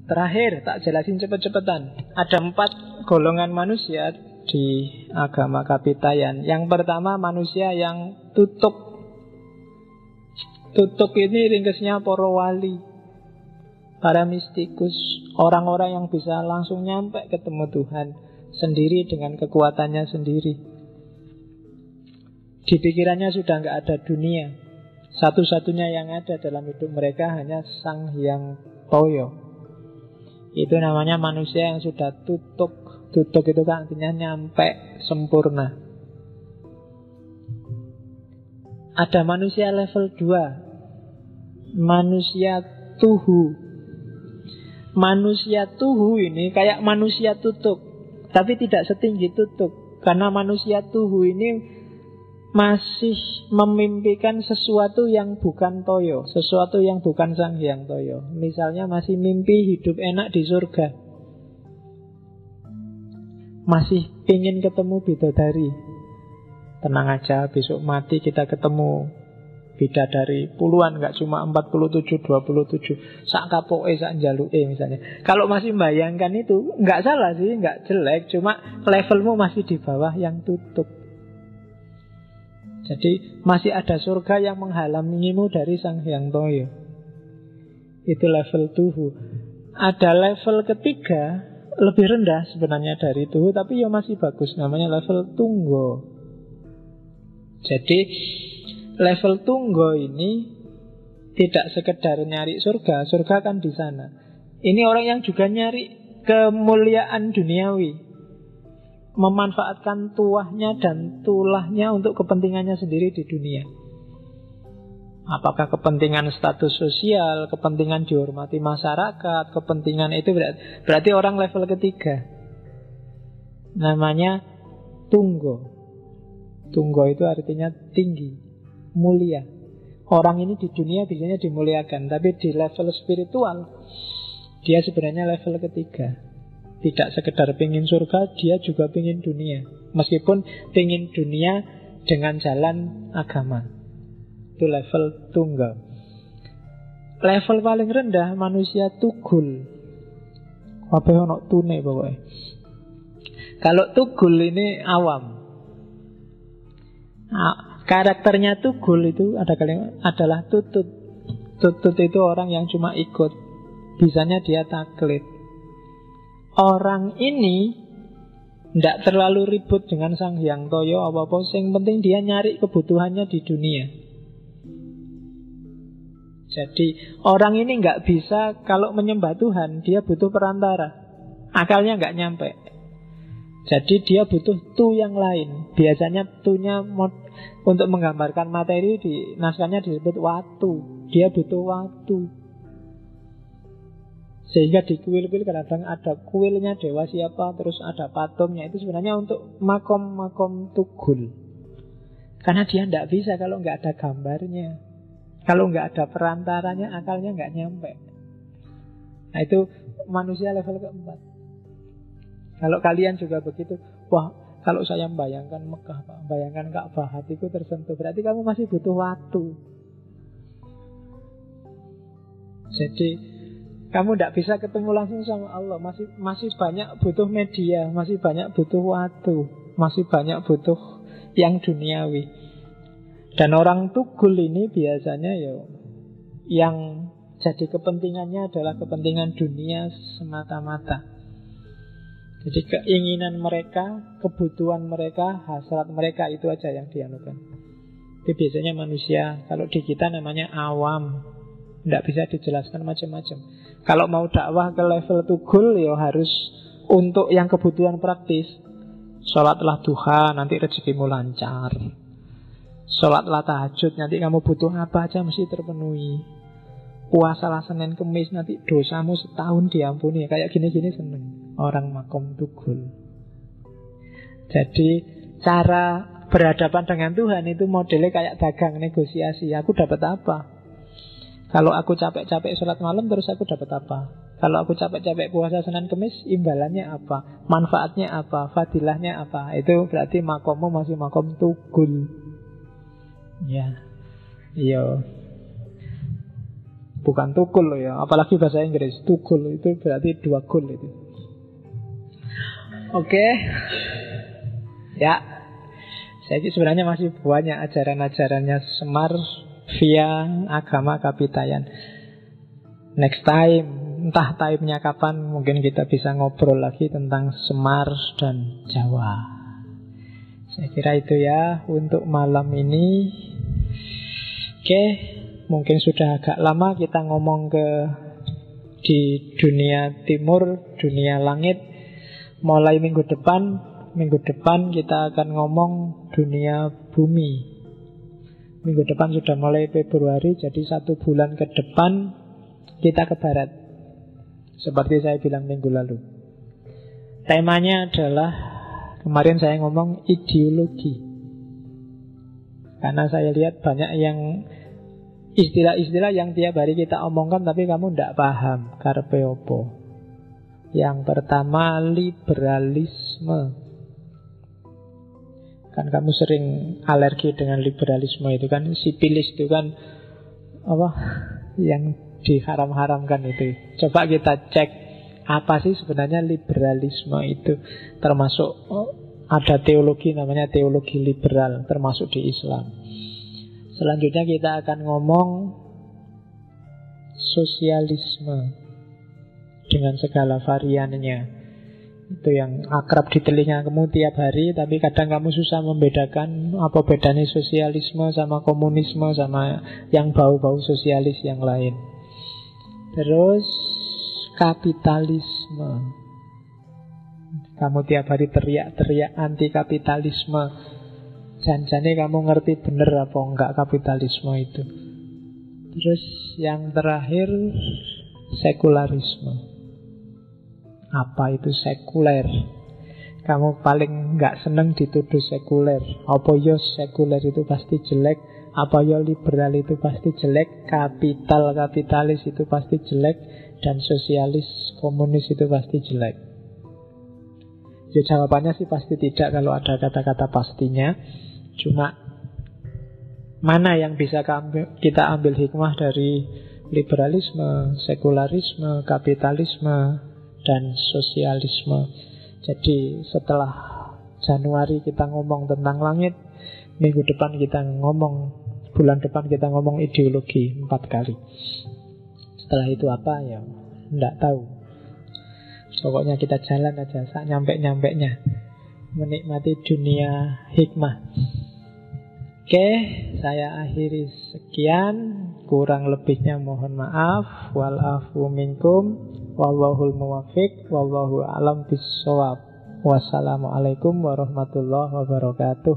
Terakhir, tak jelasin cepet-cepetan. Ada 4 golongan manusia di agama Kapitayan. Yang pertama, manusia yang tutuk. Tutuk ini ringkesnya para wali, para mistikus, orang-orang yang bisa langsung nyampe ketemu Tuhan sendiri dengan kekuatannya sendiri. Di pikirannya sudah nggak ada dunia. Satu-satunya yang ada dalam hidup mereka hanya Sang Hyang Toyo. Itu namanya manusia yang sudah tutuk. Tutuk itu kan artinya nyampe sempurna. Ada manusia level 2, manusia tuhu. Manusia tuhu ini kayak manusia tutuk, tapi tidak setinggi tutuk. Karena manusia tuhu ini masih memimpikan sesuatu yang bukan Toyo, sesuatu yang bukan Sang Hyang Toyo. Misalnya masih mimpi hidup enak di surga, masih ingin ketemu bidadari. Tenang aja, besok mati kita ketemu bidadari puluhan, gak cuma 47, 27. Sak kapoke, sak njaluke misalnya. Kalau masih membayangkan itu, gak salah sih, gak jelek. Cuma levelmu masih di bawah yang tutup. Jadi masih ada surga yang menghalangimu dari Sang Hyang Toyo. Itu level tuhu. Ada level ketiga, lebih rendah sebenarnya dari tuhu, tapi ya masih bagus, namanya level tunggo. Jadi level tunggo ini tidak sekedar nyari surga, surga kan di sana. Ini orang yang juga nyari kemuliaan duniawi, memanfaatkan tuahnya dan tulahnya untuk kepentingannya sendiri di dunia. Apakah kepentingan status sosial, kepentingan dihormati masyarakat, kepentingan itu berarti orang level ketiga. Namanya tunggo. Tunggo itu artinya tinggi, mulia. Orang ini di dunia biasanya dimuliakan, tapi di level spiritual dia sebenarnya level ketiga. Tidak sekedar pingin surga, dia juga pingin dunia. Meskipun pingin dunia dengan jalan agama. Itu level tunggal. Level paling rendah manusia tugul. Apa ono tune pokoknya. Kalau tugul ini awam. Karakternya tugul itu adalah tutut. Tutut itu orang yang cuma ikut. Bisanya dia taklid. Orang ini tidak terlalu ribut dengan Sang Hyang Toyo apa-apa. Yang penting dia nyari kebutuhannya di dunia. Jadi orang ini nggak bisa, kalau menyembah Tuhan dia butuh perantara. Akalnya nggak nyampe. Jadi dia butuh tu yang lain. Biasanya tunya untuk menggambarkan materi di naskahnya disebut watu. Dia butuh watu. Sehingga di kuil-kuil kadang-kadang ada kuilnya dewa siapa, terus ada patungnya. Itu sebenarnya untuk makom-makom tugul. Karena dia tidak bisa kalau nggak ada gambarnya. Kalau nggak ada perantaranya, akalnya nggak nyampe. Nah itu manusia level keempat. Kalau kalian juga begitu, wah kalau saya membayangkan Mekah, membayangkan Ka'bah, hatiku tersentuh. Berarti kamu masih butuh waktu. Jadi kamu tidak bisa ketemu langsung sama Allah. Masih banyak butuh media, masih banyak butuh waktu, masih banyak butuh yang duniawi. Dan orang tugul ini biasanya yang jadi kepentingannya adalah kepentingan dunia semata-mata. Jadi keinginan mereka, kebutuhan mereka, hasrat mereka itu aja yang dianukan. Itu biasanya manusia. Kalau di kita namanya awam. Tidak bisa dijelaskan macam-macam. Kalau mau dakwah ke level tugul ya harus untuk yang kebutuhan praktis. Sholatlah duha, nanti rezekimu lancar. Sholatlah tahajud, nanti kamu butuh apa aja mesti terpenuhi. Puasalah Senin Kemis, nanti dosamu setahun diampuni. Kayak gini-gini seneng orang makom tugul. Jadi cara berhadapan dengan Tuhan itu modelnya kayak dagang negosiasi. Aku dapat apa? Kalau aku capek-capek sholat malam, terus aku dapat apa? Kalau aku capek-capek puasa Senin Kemis, imbalannya apa? Manfaatnya apa? Fadilahnya apa? Itu berarti makommu masih makom tugul. Ya, iya. Bukan tukul loh ya, apalagi bahasa Inggris. Tukul itu berarti 2 gol itu. Oke. Ya, saya sebenarnya masih banyak ajaran-ajarannya Semar via agama Kapitayan. Next time, entah time-nya kapan, mungkin kita bisa ngobrol lagi tentang Semar dan Jawa. Saya kira itu ya untuk malam ini. Oke, mungkin sudah agak lama kita ngomong di dunia timur, dunia langit. Mulai minggu depan kita akan ngomong dunia bumi. Minggu depan sudah mulai Februari, jadi 1 bulan ke depan kita ke barat. Seperti saya bilang minggu lalu. Temanya adalah, kemarin saya ngomong ideologi. Karena saya lihat banyak yang istilah-istilah yang tiap hari kita omongkan tapi kamu tidak paham karepe opo. Yang pertama, liberalisme. Kan kamu sering alergi dengan liberalisme itu kan. Sipilis itu kan apa yang diharam-haramkan itu. Coba kita cek apa sih sebenarnya liberalisme itu. Termasuk ada teologi namanya teologi liberal, termasuk di Islam. Selanjutnya kita akan ngomong sosialisme dengan segala variannya. Itu yang akrab di telinga kamu tiap hari, tapi kadang kamu susah membedakan apa bedanya sosialisme sama komunisme sama yang bau-bau sosialis yang lain. Terus kapitalisme. Kamu tiap hari teriak-teriak anti kapitalisme. Jangan-jangan kamu ngerti bener apa enggak kapitalisme itu. Terus yang terakhir, sekularisme. Apa itu sekuler? Kamu paling nggak seneng dituduh sekuler. Apa ya sekuler itu pasti jelek? Apa ya liberal itu pasti jelek? Kapitalis itu pasti jelek? Dan sosialis, komunis itu pasti jelek? Ya jawabannya sih pasti tidak kalau ada kata-kata pastinya. Cuma mana yang bisa kita ambil hikmah dari liberalisme, sekularisme, kapitalisme, dan sosialisme. Jadi setelah Januari kita ngomong tentang langit, minggu depan kita ngomong, bulan depan kita ngomong ideologi 4 kali. Setelah itu apa ya tidak tahu. Pokoknya kita jalan aja sak nyampe-nyampenya, menikmati dunia hikmah. Oke, saya akhiri sekian. Kurang lebihnya mohon maaf. Wal-afu minkum. Wallahul muwafiq. Wallahu a'lam bissawab. Wassalamualaikum warahmatullahi wabarakatuh.